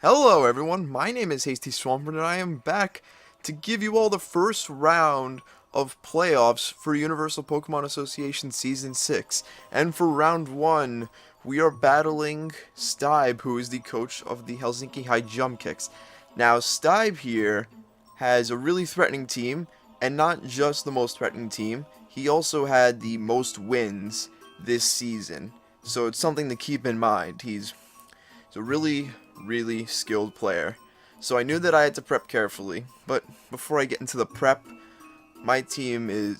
Hello everyone, my name is Hasty Swampert and I am back to give you all the first round of playoffs for Universal Pokemon Association Season 6. And for round 1, we are battling Stibe, who is the coach of the Helsinki High Jump Kicks. Now, Stibe here has a really threatening team, and not just the most threatening team, he also had the most wins this season. So it's something to keep in mind. He's a really skilled player. So I knew that I had to prep carefully, but before I get into the prep, his team is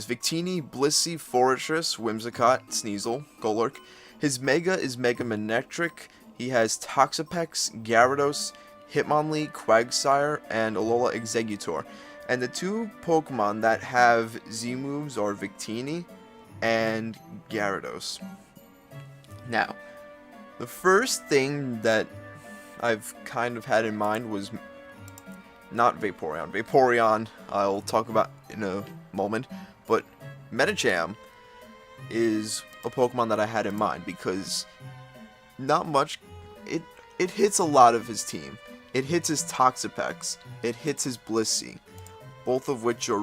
Victini, Blissey, Fortress, Whimsicott, Sneasel, Golurk. His Mega is Mega Manectric. He has Toxapex, Gyarados, Hitmonlee, Quagsire, and Alola Exeggutor. And the two Pokemon that have Z moves are Victini and Gyarados. Now, the first thing that I've kind of had in mind was not Vaporeon. Vaporeon I'll talk about in a moment, but Medicham is a Pokemon that I had in mind because not much, it hits a lot of his team. It hits his Toxapex, it hits his Blissey, both of which are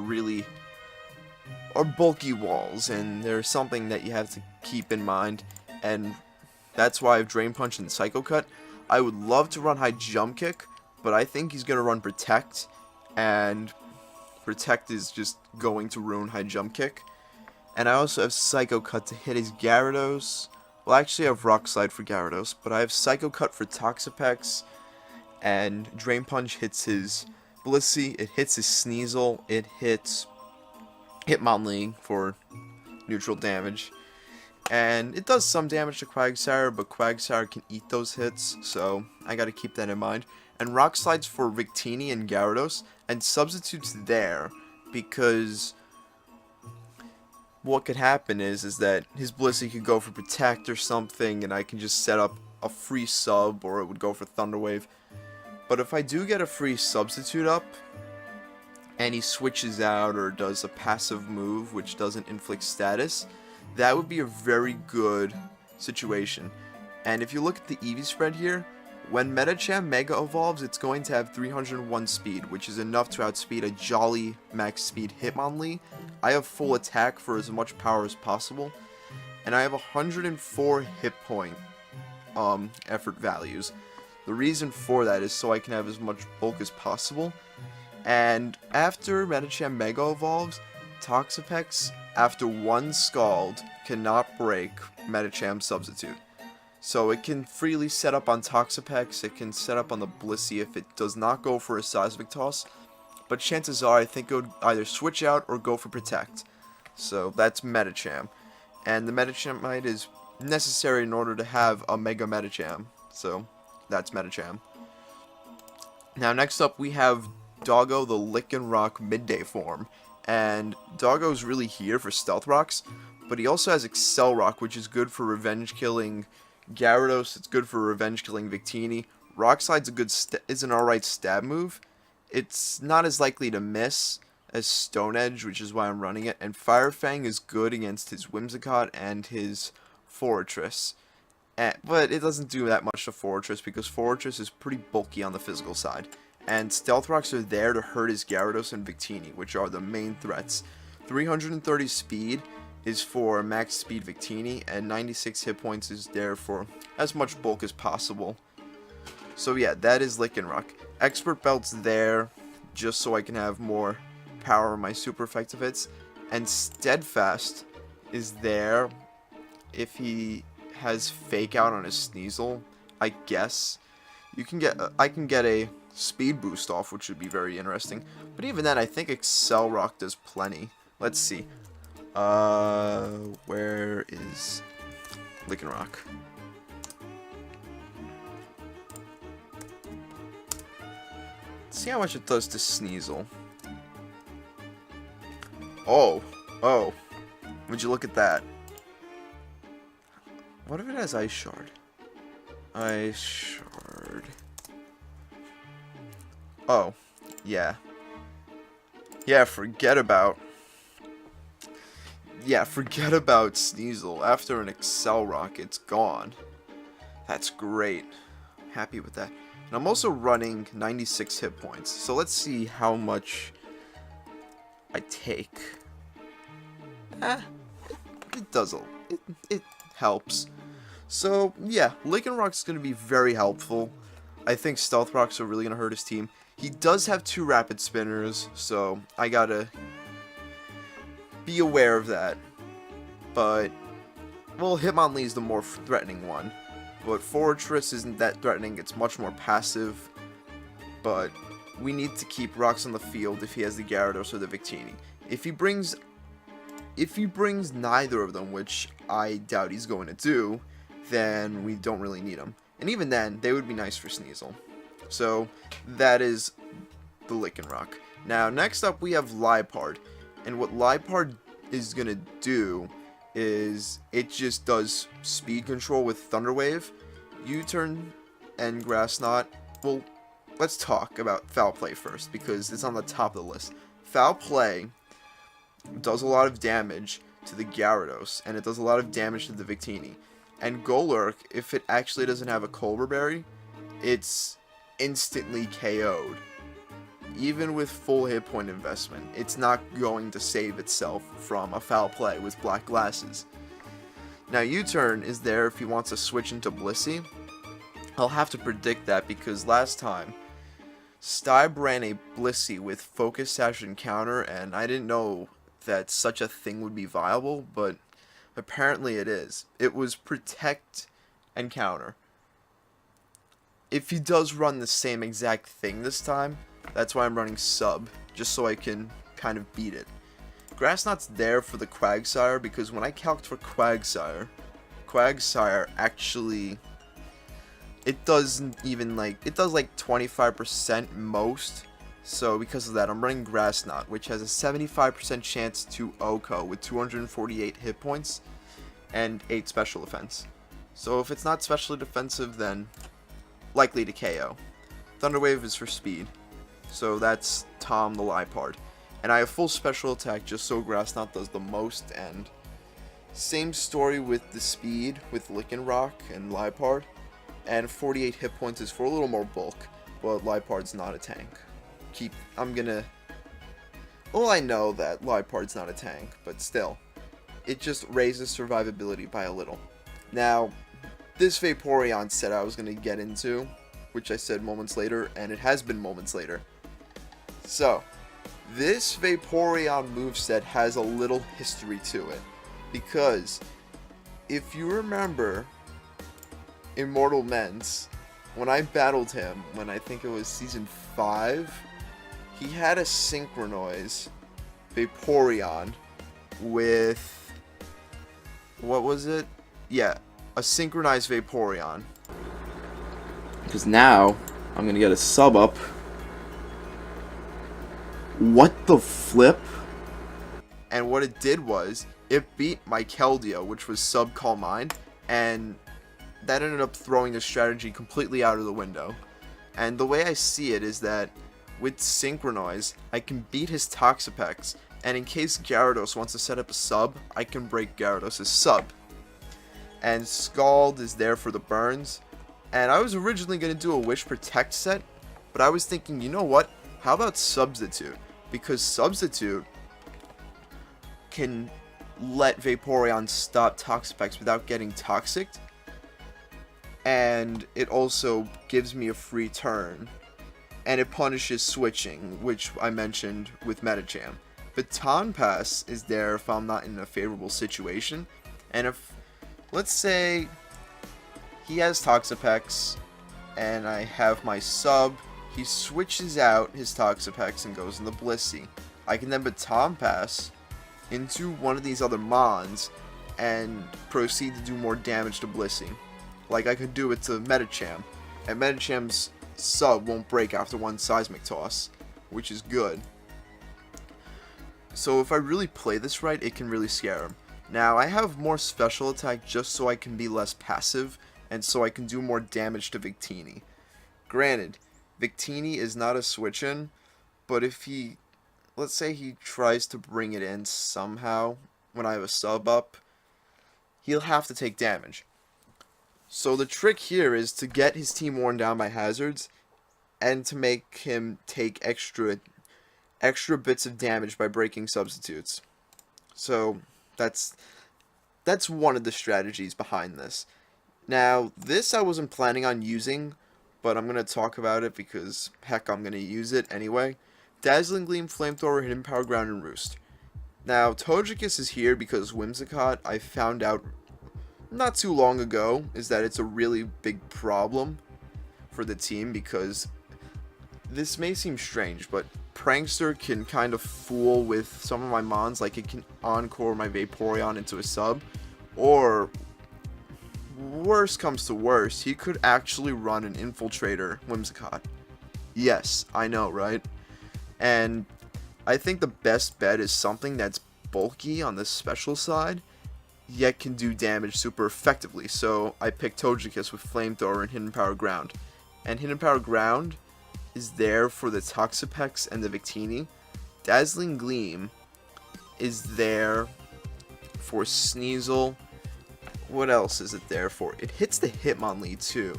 bulky walls, and they're something that you have to keep in mind, and that's why I have Drain Punch and Psycho Cut. I would love to run High Jump Kick, but I think he's going to run Protect, and Protect is just going to ruin High Jump Kick. And I also have Psycho Cut to hit his Gyarados. Well, actually I have Rock Slide for Gyarados, but I have Psycho Cut for Toxapex, and Drain Punch hits his Blissey, it hits his Sneasel, it hits Hitmonlee for neutral damage. And it does some damage to Quagsire, but Quagsire can eat those hits, so I gotta keep that in mind. And Rock Slides for Victini and Gyarados, and Substitutes there, because what could happen is that his Blissey could go for Protect or something, and I can just set up a free sub, or it would go for Thunder Wave. But if I do get a free Substitute up, and he switches out or does a passive move which doesn't inflict status, that would be a very good situation. And if you look at the EV spread here, when Medicham Mega evolves, it's going to have 301 speed, which is enough to outspeed a jolly max speed Hitmonlee. I have full attack for as much power as possible, and I have 104 hit point effort values. The reason for that is so I can have as much bulk as possible. And after Medicham Mega evolves, Toxapex, after one Scald, cannot break Medicham Substitute. So it can freely set up on Toxapex, it can set up on the Blissey if it does not go for a Seismic Toss, but chances are I think it would either switch out or go for Protect. So that's Medicham. And the Medichamite is necessary in order to have a Mega Medicham. So that's Medicham. Now next up we have Doggo the Lycanroc Midday form. And Doggo's really here for Stealth Rocks, but he also has Excel Rock, which is good for revenge killing Gyarados. It's good for revenge killing Victini. Rock Slide's is an alright stab move. It's not as likely to miss as Stone Edge, which is why I'm running it. And Fire Fang is good against his Whimsicott and his Fortress. But it doesn't do that much to Fortress because Fortress is pretty bulky on the physical side. And Stealth Rocks are there to hurt his Gyarados and Victini, which are the main threats. 330 speed is for max speed Victini, and 96 hit points is there for as much bulk as possible. So yeah, that is Lycanroc. Expert Belt's there just so I can have more power in my super effective hits. And Steadfast is there if he has Fake Out on his Sneasel, I guess. I can get a speed boost off, which would be very interesting. But even then, I think Excel Rock does plenty. Let's see. Where is Lycanroc? Let's see how much it does to Sneasel. Oh, would you look at that? What if it has Ice Shard? Ice Shard. Oh, yeah. Yeah, forget about Sneasel. After an Excel Rock, it's gone. That's great. happy with that. And I'm also running 96 hit points. So let's see how much I take. It does it helps. So yeah, Licking Rock's gonna be very helpful. I think Stealth Rocks are really gonna hurt his team. He does have 2 rapid spinners, so I gotta be aware of that. But well, Hitmonlee is the more threatening one. But Fortress isn't that threatening, it's much more passive. But we need to keep Rocks on the field if he has the Gyarados or the Victini. If he brings neither of them, which I doubt he's going to do, then we don't really need them. And even then, they would be nice for Sneasel. So that is the Licking Rock. Now, next up we have Liepard. And what Liepard is going to do is it just does speed control with Thunder Wave, U-turn, and Grass Knot. Well, let's talk about Foul Play first, because it's on the top of the list. Foul Play does a lot of damage to the Gyarados, and it does a lot of damage to the Victini. And Golurk, if it actually doesn't have a Culver Berry, it's instantly KO'd. Even with full hit point investment, it's not going to save itself from a Foul Play with Black Glasses. Now, U-turn is there if he wants to switch into Blissey. I'll have to predict that because last time, Stibe ran a Blissey with Focus Sash and Counter, and I didn't know that such a thing would be viable, but apparently it is. It was Protect and Counter. If he does run the same exact thing this time, that's why I'm running Sub, just so I can kind of beat it. Grass Knot's there for the Quagsire, because when I calced for Quagsire actually, it doesn't even it does like 25% most. So because of that, I'm running Grass Knot, which has a 75% chance to OHKO with 248 hit points and 8 special defense. So if it's not specially defensive, then likely to KO. Thunder Wave is for speed. So that's Tom the Liepard. And I have full special attack just so Grass Knot does the most, and same story with the speed with Licking Rock and Liepard. And 48 hit points is for a little more bulk, but Liepard's not a tank. Well, I know that Liepard's not a tank, but still. It just raises survivability by a little. Now, this Vaporeon set I was going to get into, which I said moments later, and it has been moments later. So, this Vaporeon moveset has a little history to it, because if you remember Immortal Ments, when I battled him, when I think it was Season 5, he had a Synchronoise Vaporeon with, what was it? Yeah, a Synchronized Vaporeon. Because now, I'm going to get a sub up. What the flip? And what it did was, it beat my Keldeo, which was sub Calm Mind, and that ended up throwing the strategy completely out of the window. And the way I see it is that, with Synchronoise, I can beat his Toxapex, and in case Gyarados wants to set up a sub, I can break Gyarados' sub. And Scald is there for the burns, and I was originally going to do a Wish Protect set, but I was thinking, you know what, how about Substitute? Because Substitute can let Vaporeon stop Toxapex without getting Toxicked, and it also gives me a free turn, and it punishes switching, which I mentioned with Medicham. Baton Pass is there if I'm not in a favorable situation, and if, let's say, he has Toxapex, and I have my sub, he switches out his Toxapex and goes into Blissey. I can then Baton Pass into one of these other Mons, and proceed to do more damage to Blissey. Like I could do it to Medicham, and Medicham's sub won't break after one Seismic Toss, which is good. So if I really play this right, it can really scare him. Now, I have more special attack just so I can be less passive, and so I can do more damage to Victini. Granted, Victini is not a switch-in, but if he, let's say he tries to bring it in somehow when I have a sub up, he'll have to take damage. So the trick here is to get his team worn down by hazards and to make him take extra bits of damage by breaking substitutes. So that's one of the strategies behind this. Now, this I wasn't planning on using, but I'm going to talk about it because, heck, I'm going to use it anyway. Dazzling Gleam, Flamethrower, Hidden Power Ground, and Roost. Now, Togekiss is here because Whimsicott, I found out not too long ago, is that it's a really big problem for the team because this may seem strange, but Prankster can kind of fool with some of my mons, like it can Encore my Vaporeon into a sub, or worst comes to worst, he could actually run an Infiltrator Whimsicott. Yes, I know, right? And I think the best bet is something that's bulky on the special side, yet can do damage super effectively. So I picked Togekiss with Flamethrower and Hidden Power Ground. And Hidden Power Ground is there for the Toxapex and the Victini. Dazzling Gleam is there for Sneasel. What else is it there for? It hits the Hitmonlee too.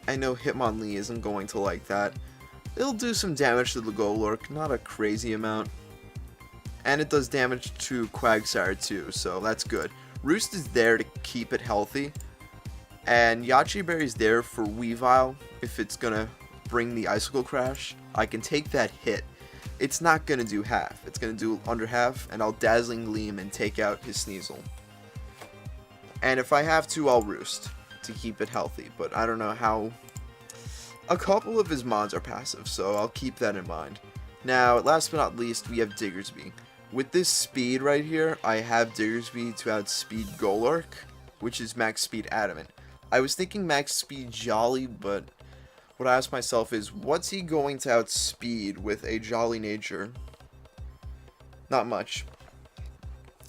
I know Hitmonlee isn't going to like that. It'll do some damage to the Golurk, not a crazy amount. And it does damage to Quagsire too, so that's good. Roost is there to keep it healthy. And Yache Berry's there for Weavile. If it's gonna bring the Icicle Crash, I can take that hit. It's not gonna do half. It's gonna do under half, and I'll Dazzling Gleam and take out his Sneasel. And if I have to, I'll Roost to keep it healthy. But I don't know how. A couple of his mods are passive, so I'll keep that in mind. Now, last but not least, we have Diggersby. With this speed right here, I have Diggersby to outspeed Golurk, which is max speed Adamant. I was thinking max speed Jolly, but what I asked myself is, what's he going to outspeed with a Jolly nature? Not much.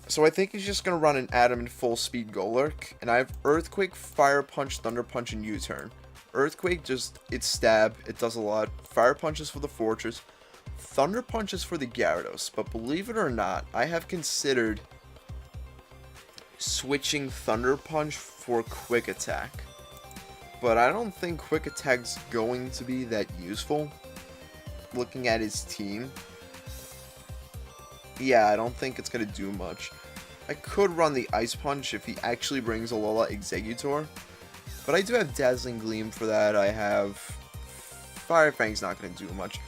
So I think he's just going to run an Adamant full speed Golurk, and I have Earthquake, Fire Punch, Thunder Punch, and U-Turn. Earthquake, it's stab, it does a lot. Fire Punch is for the Fortress. Thunder Punch is for the Gyarados, but believe it or not, I have considered switching Thunder Punch for Quick Attack. But I don't think Quick Attack's going to be that useful. Looking at his team. Yeah, I don't think it's going to do much. I could run the Ice Punch if he actually brings Alola Exeggutor. But I do have Dazzling Gleam for that. I have Fire Fang's not going to do much.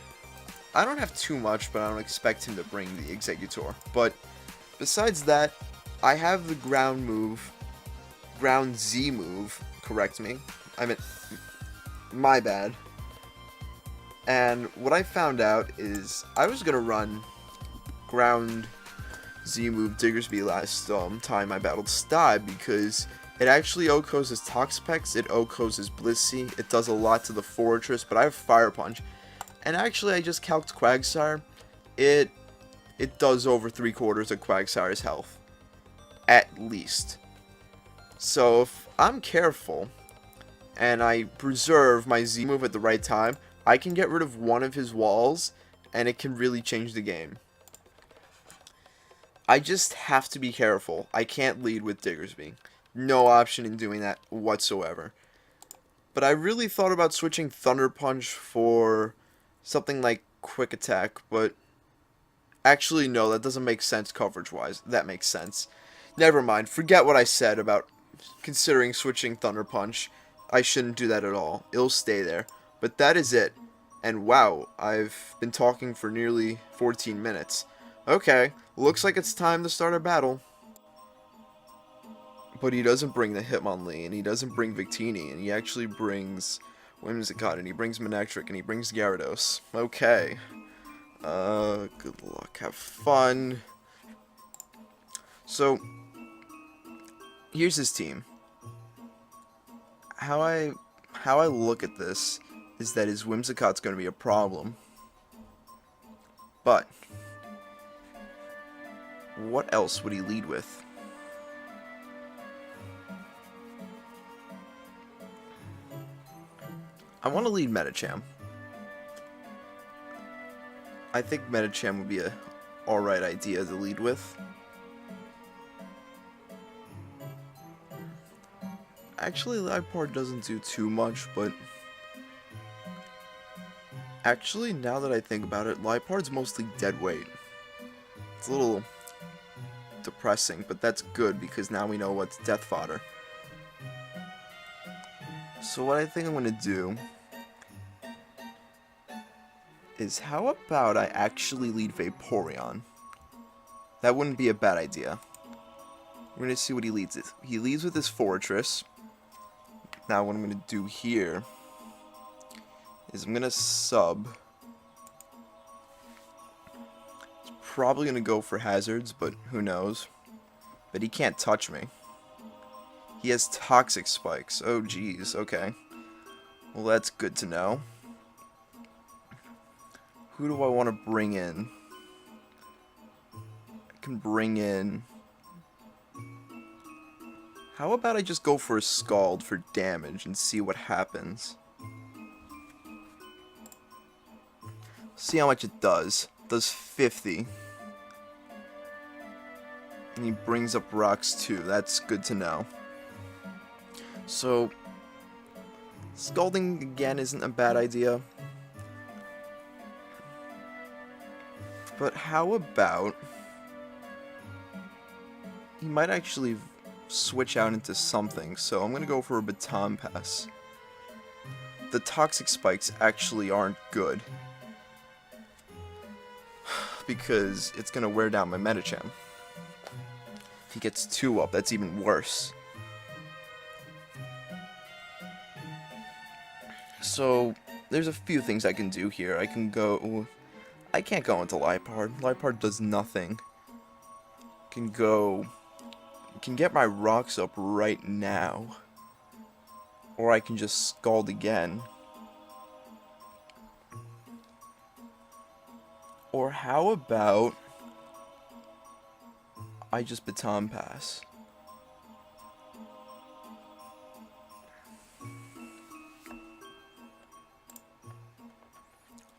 I don't have too much, but I don't expect him to bring the Exeggutor. But besides that, I have the Ground move, Ground Z move, correct me. I meant, my bad. And what I found out is I was going to run Ground Z move Diggersby last time I battled Stibe because it actually OHKOs his Toxapex, it OHKOs his Blissey, it does a lot to the Fortress, but I have Fire Punch. And actually I just calced Quagsire, it does over 3/4 of Quagsire's health. At least. So if I'm careful, and I preserve my Z move at the right time, I can get rid of one of his walls, and it can really change the game. I just have to be careful. I can't lead with Diggersby. No option in doing that whatsoever. But I really thought about switching Thunder Punch for something like Quick Attack, but actually no, that doesn't make sense coverage-wise. That makes sense. Never mind. Forget what I said about considering switching Thunder Punch. I shouldn't do that at all. It'll stay there. But that is it. And wow, I've been talking for nearly 14 minutes. Okay, looks like it's time to start a battle. But he doesn't bring the Hitmonlee, and he doesn't bring Victini, and he actually brings Whimsicott, and he brings Manectric, and he brings Gyarados. Okay. Good luck. Have fun. So, here's his team. How I look at this is that his Whimsicott's going to be a problem. But what else would he lead with? I want to lead Medicham. I think Medicham would be a alright idea to lead with. Actually, Lipard doesn't do too much, but... Actually, now that I think about it, Lipard's mostly dead weight. It's a little depressing, but that's good because now we know what's death fodder. So what I think I'm going to do is how about I actually lead Vaporeon? That wouldn't be a bad idea. We're going to see what he leads with. He leads with his Fortress. Now what I'm going to do here is I'm going to sub. He's probably going to go for hazards, but who knows. But he can't touch me. He has toxic spikes. Oh geez, okay. Well, that's good to know. Who do I want to bring in? I can bring in... How about I just go for a Scald for damage and see what happens? See how much it does. It does 50. And he brings up rocks too. That's good to know. So, Scalding again isn't a bad idea. But how about... He might actually switch out into something, so I'm going to go for a Baton Pass. The Toxic Spikes actually aren't good, because it's going to wear down my Medicham. If he gets 2 up, that's even worse. So, there's a few things I can do here. I can go... I can't go into Lipard. Lipard does nothing. Can go... Can get my rocks up right now. Or I can just Scald again. Or how about I just Baton Pass?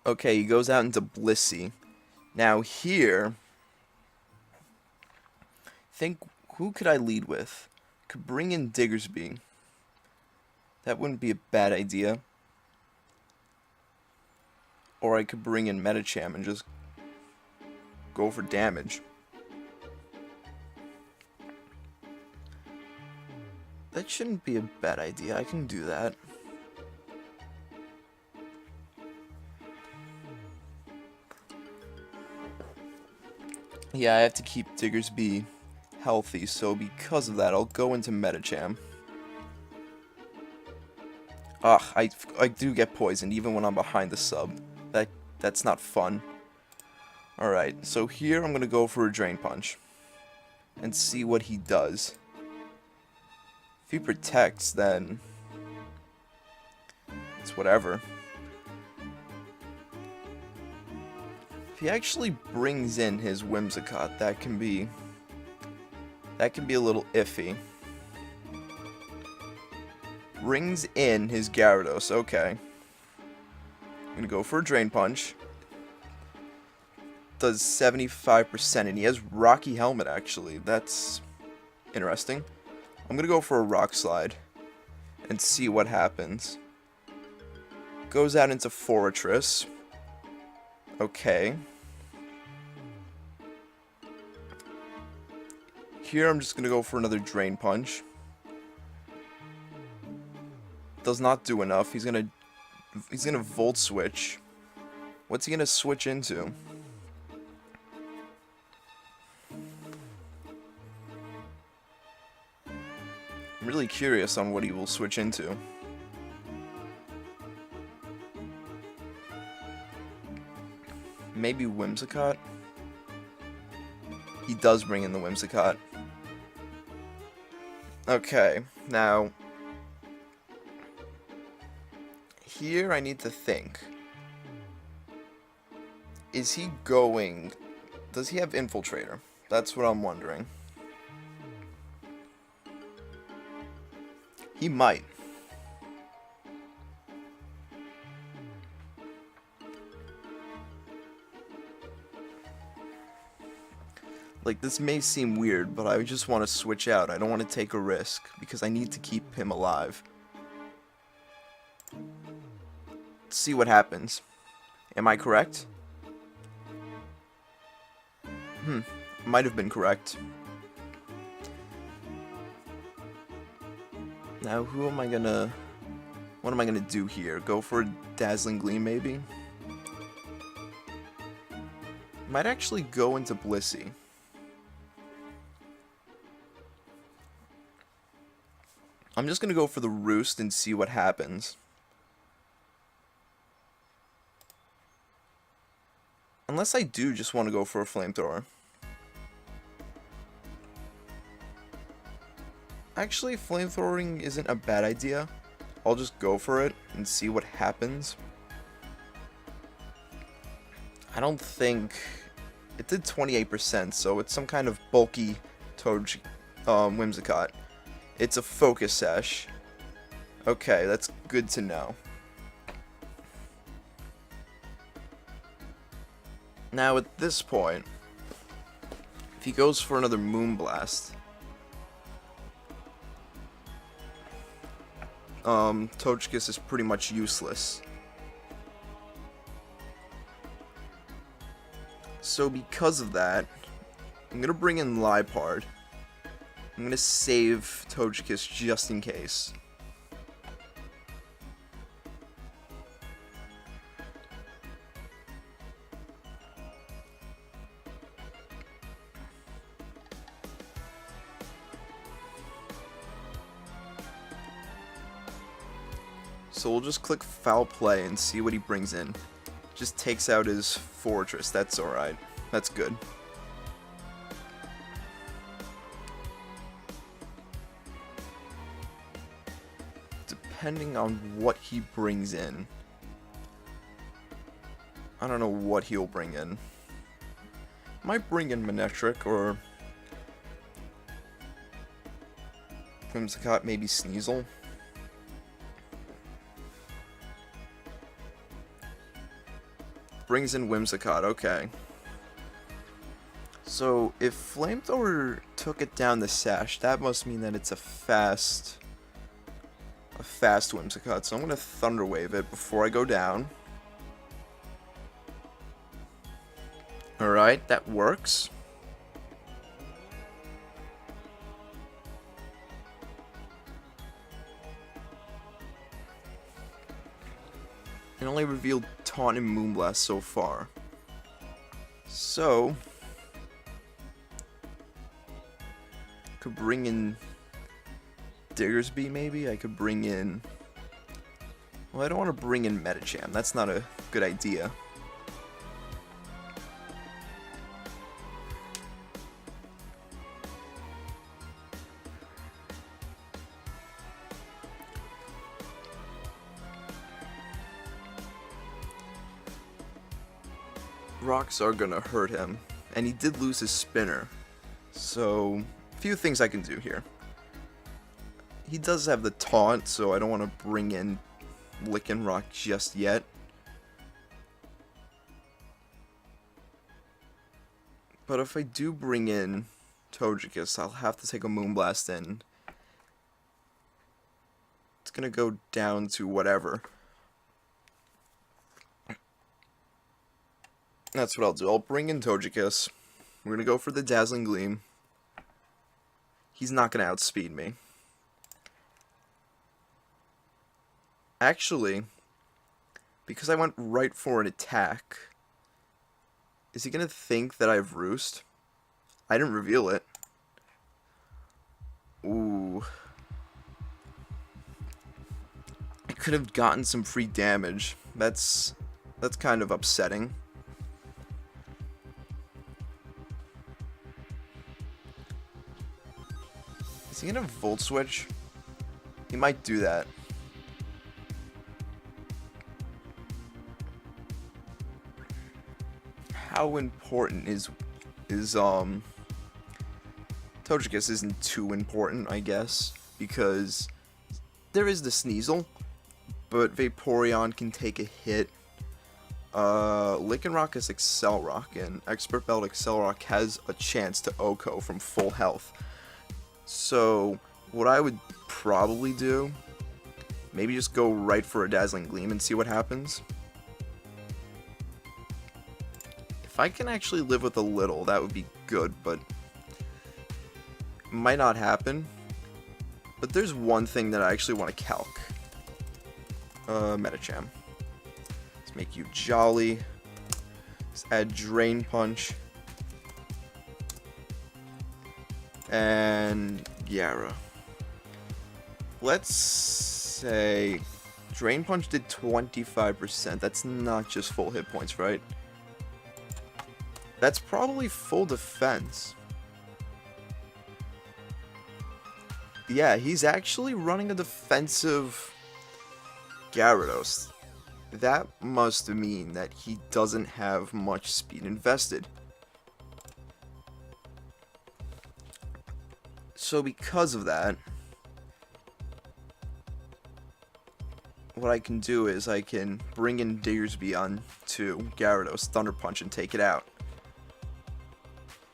Okay, he goes out into Blissey. Now here, think, who could I lead with? Could bring in Diggersby. That wouldn't be a bad idea. Or I could bring in Medicham and just go for damage. That shouldn't be a bad idea. I can do that. Yeah, I have to keep Diggersby healthy, so because of that, I'll go into Medicham. Ugh, I do get poisoned even when I'm behind the sub. That's not fun. Alright, so here I'm gonna go for a Drain Punch. And see what he does. If he protects, then it's whatever. If he actually brings in his Whimsicott, that can be a little iffy. Brings in his Gyarados, okay. I'm gonna go for a Drain Punch. Does 75%, and he has Rocky Helmet, actually. That's interesting. I'm gonna go for a Rock Slide and see what happens. Goes out into Fortress. Okay. Here I'm just gonna go for another Drain Punch. Does not do enough. He's gonna Volt Switch. What's he gonna switch into? I'm really curious on what he will switch into. Maybe Whimsicott? He does bring in the Whimsicott. Okay, now... Here I need to think. Is he going... Does he have Infiltrator? That's what I'm wondering. He might. Like, this may seem weird, but I just want to switch out. I don't want to take a risk, because I need to keep him alive. Let's see what happens. Am I correct? Might have been correct. Now, what am I gonna do here? Go for a Dazzling Gleam, maybe? Might actually go into Blissey. I'm just gonna go for the Roost and see what happens. Unless I do just want to go for a Flamethrower. Actually, Flamethrowing isn't a bad idea. I'll just go for it and see what happens. I don't think... It did 28%, so it's some kind of bulky Whimsicott. It's a Focus Sash. Okay, that's good to know. Now, at this point, if he goes for another Moonblast, Togekiss is pretty much useless. So because of that, I'm gonna bring in Liepard. I'm gonna save Togekiss just in case. So we'll just click Foul Play and see what he brings in. Just takes out his Fortress. That's alright. That's good. Depending on what he brings in. I don't know what he'll bring in. Might bring in Manectric or Whimsicott, maybe Sneasel. Brings in Whimsicott, okay. So, if Flamethrower took it down the Sash, that must mean that it's a fast Whimsicott. So I'm gonna Thunder Wave it before I go down. Alright, that works. It only revealed Taunt and Moonblast so far. So, could bring in Diggersby maybe? I could bring in... Well, I don't want to bring in Medicham. That's not a good idea. Rocks are gonna hurt him, and he did lose his spinner, so a few things I can do here. He does have the taunt, so I don't want to bring in Lycanroc just yet. But if I do bring in Togekiss, I'll have to take a Moonblast in. It's gonna go down to whatever. That's what I'll do. I'll bring in Togekiss. We're going to go for the Dazzling Gleam. He's not going to outspeed me. Actually, because I went right for an attack, is he going to think that I have Roost? I didn't reveal it. Ooh. I could have gotten some free damage. That's kind of upsetting. Is he gonna Volt Switch? He might do that. How important is Togekiss isn't too important, I guess, because there is the Sneasel, but Vaporeon can take a hit. Lycanroc is Excel Rock, and Expert Belt Excel Rock has a chance to OHKO from full health. So, what I would probably do, maybe just go right for a Dazzling Gleam and see what happens. If I can actually live with a little, that would be good, but it might not happen. But there's one thing that I actually want to calc. Metacham. Let's make you Jolly. Let's add Drain Punch. And Gyara. Let's say Drain Punch did 25%. That's not just full hit points, right? That's probably full defense. Yeah, he's actually running a defensive Gyarados. That must mean that he doesn't have much speed invested. So because of that, what I can do is I can bring in Diggersby on to Gyarados, Thunder Punch, and take it out.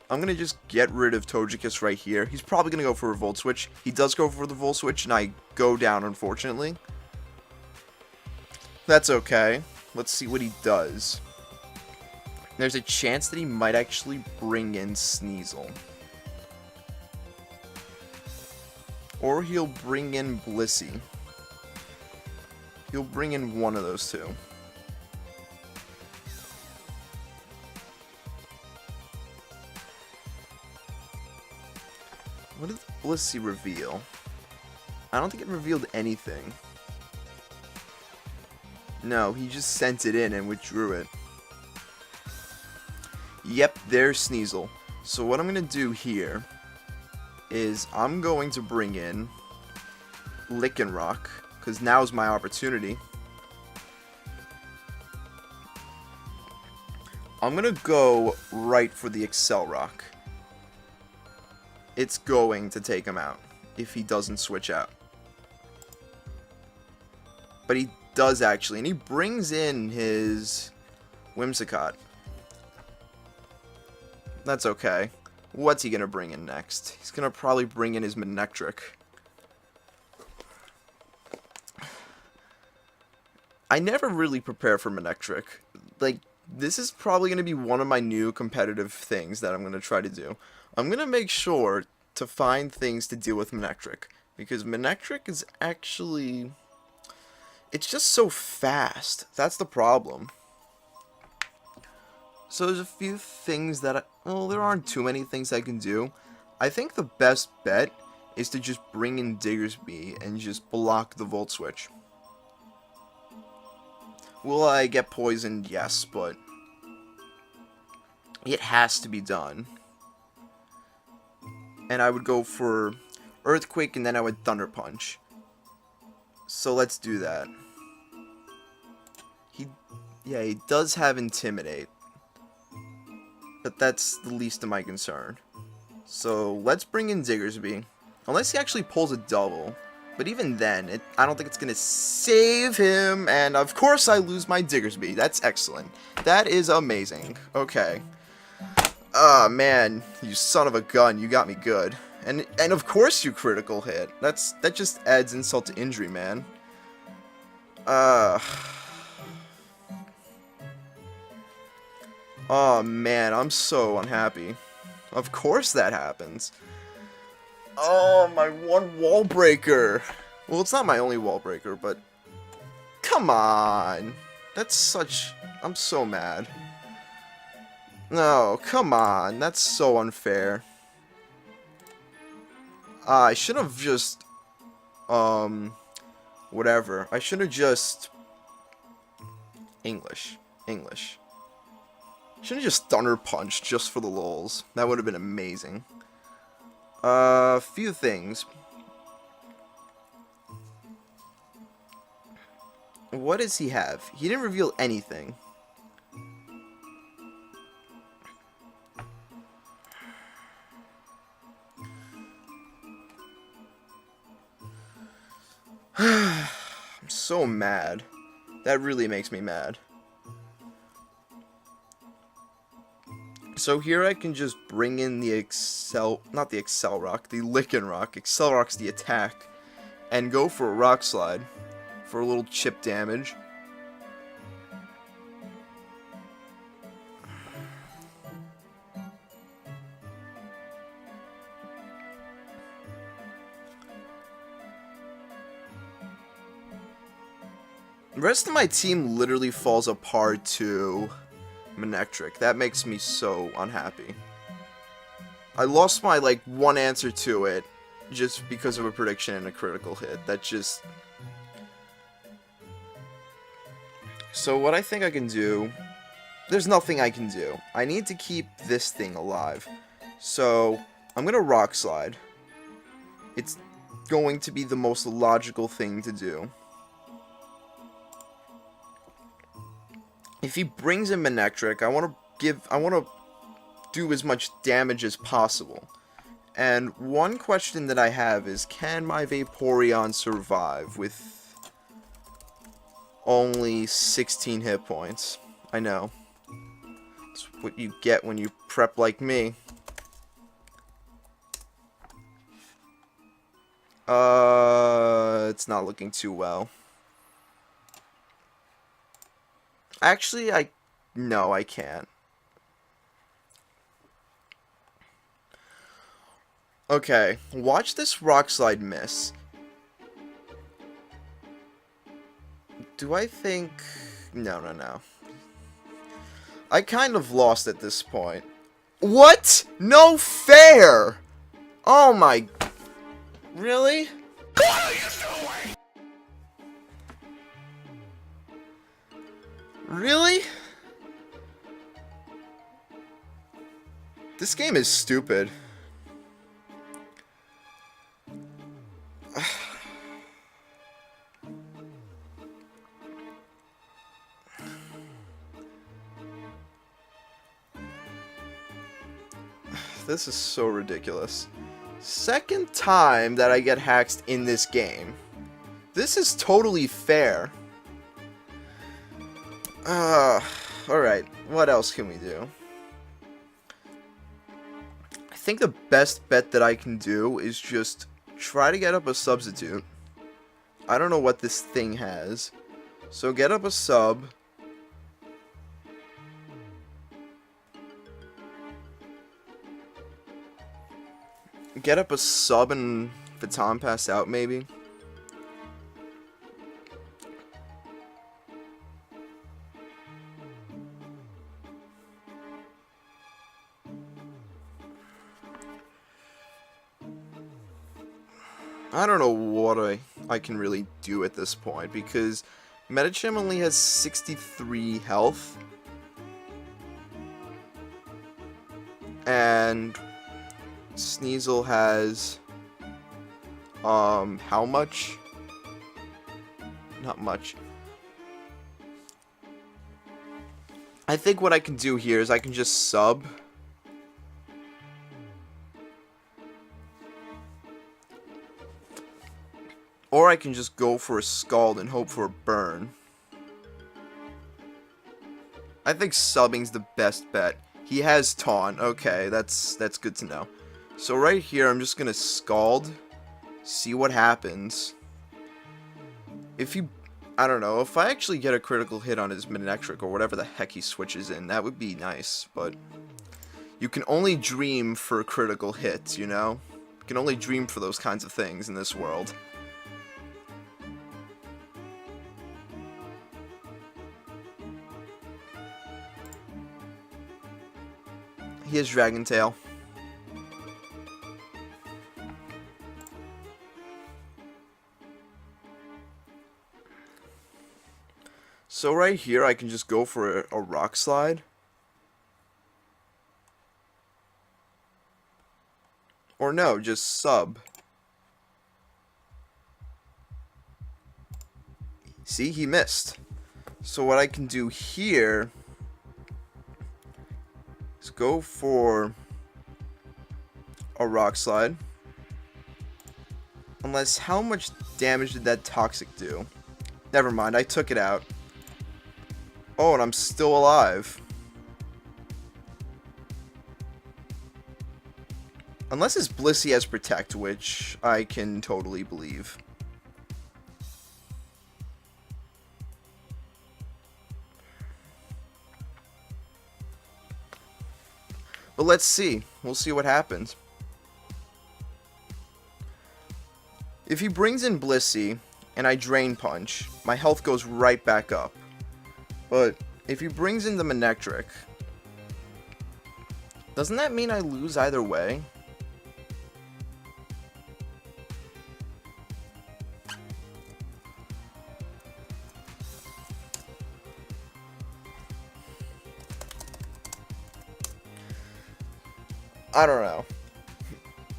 I'm going to just get rid of Togekiss right here. He's probably going to go for a Volt Switch. He does go for the Volt Switch, and I go down, unfortunately. That's okay. Let's see what he does. There's a chance that he might actually bring in Sneasel. Or he'll bring in Blissey. He'll bring in one of those two. What did Blissey reveal? I don't think it revealed anything. No, he just sent it in and withdrew it. Yep, there's Sneasel. So what I'm going to do here is I'm going to bring in Lycanroc, because now's my opportunity. I'm going to go right for the Excel Rock. It's going to take him out if he doesn't switch out. But he does actually, and he brings in his Whimsicott. That's okay. What's he going to bring in next? He's going to probably bring in his Manectric. I never really prepare for Manectric. Like, this is probably going to be one of my new competitive things that I'm going to try to do. I'm going to make sure to find things to deal with Manectric, because Manectric is actually... it's just so fast. That's the problem. So there's a few things that well, there aren't too many things I can do. I think the best bet is to just bring in Diggersby and just block the Volt Switch. Will I get poisoned? Yes, but it has to be done. And I would go for Earthquake, and then I would Thunder Punch. So let's do that. Yeah, he does have Intimidate. But that's the least of my concern. So let's bring in Diggersby. Unless he actually pulls a double. But even then, I don't think it's going to save him. And of course I lose my Diggersby. That's excellent. That is amazing. Okay. Ah, man. You son of a gun. You got me good. And of course you critical hit. That just adds insult to injury, man. Oh, man. I'm so unhappy. Of course that happens. Oh, my one wall breaker. Well, it's not my only wall breaker, but come on. That's such... I'm so mad. No, come on. That's so unfair. I should have just... whatever. I should have just... English. Should have just Thunder Punched just for the lulz. That would have been amazing. Few things. What does he have? He didn't reveal anything. I'm so mad. That really makes me mad. So here I can just bring in the not the Excel Rock, the Lichen Rock. Excel Rock's the attack. And go for a Rock Slide for a little chip damage. The rest of my team literally falls apart to Manectric. That makes me so unhappy. I lost my, like, one answer to it just because of a prediction and a critical hit. That just... So what I think I can do... There's nothing I can do. I need to keep this thing alive. So, I'm gonna Rock Slide. It's going to be the most logical thing to do. If he brings in Manectric, I want to do as much damage as possible. And one question that I have is, can my Vaporeon survive with only 16 hit points? I know. It's what you get when you prep like me. It's not looking too well. Actually, no, I can't. Okay, watch this Rock Slide miss. Do I think... No. I kind of lost at this point. What? No fair! Oh my... Really? What are you doing? Really? This game is stupid. This is so ridiculous. Second time that I get hacked in this game. This is totally fair. Alright, what else can we do? I think the best bet that I can do is just try to get up a substitute. I don't know what this thing has. So get up a sub. Get up a sub and Baton Pass out, maybe. I don't know what I can really do at this point, because Medicham only has 63 health. And Sneasel has, how much? Not much. I think what I can do here is I can just sub. Or I can just go for a Scald and hope for a burn. I think subbing's the best bet. He has Taunt. Okay, that's good to know. So right here, I'm just gonna Scald, see what happens. If he, I don't know, if I actually get a critical hit on his Manectric or whatever the heck he switches in, that would be nice, but you can only dream for critical hits, you know? You can only dream for those kinds of things in this world. He has Dragon Tail. So right here, I can just go for a Rock Slide. Or no, just sub. See, he missed. So what I can do here is go for a Rock Slide. Unless, how much damage did that Toxic do? Never mind, I took it out. Oh, and I'm still alive. Unless his Blissey has Protect, which I can totally believe. But let's see. We'll see what happens. If he brings in Blissey and I Drain Punch, my health goes right back up. But if he brings in the Manectric, doesn't that mean I lose either way? I don't know.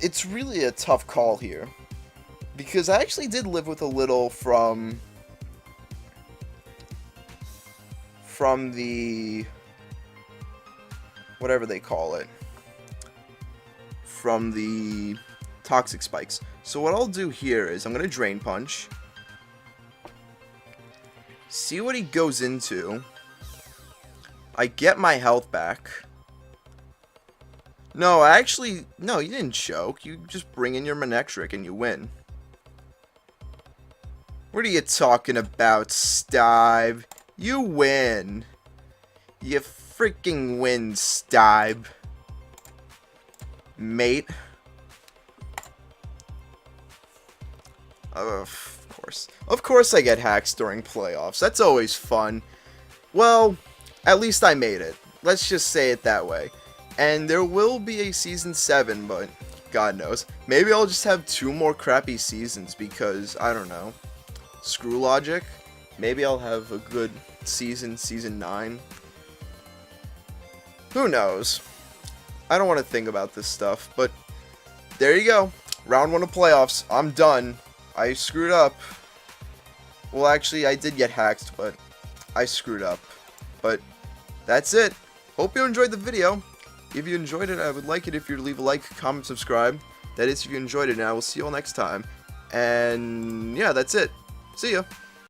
It's really a tough call here. Because I actually did live with a little from the, whatever they call it, from the Toxic Spikes. So what I'll do here is I'm going to Drain Punch, see what he goes into, I get my health back. No, actually, no, you didn't choke, you just bring in your Manectric and you win. What are you talking about, Stibe? You win. You freaking win, Stibe. Mate. Of course. Of course I get hacks during playoffs. That's always fun. Well, at least I made it. Let's just say it that way. And there will be a Season 7, but God knows. Maybe I'll just have 2 more crappy seasons because, I don't know. Screw logic. Maybe I'll have a good season, Season 9. Who knows? I don't want to think about this stuff, but there you go. Round 1 of playoffs. I'm done. I screwed up. Well, actually, I did get hacked, but I screwed up. But that's it. Hope you enjoyed the video. If you enjoyed it, I would like it if you leave a like, comment, subscribe. That is if you enjoyed it, and I will see you all next time. And yeah, that's it. See ya.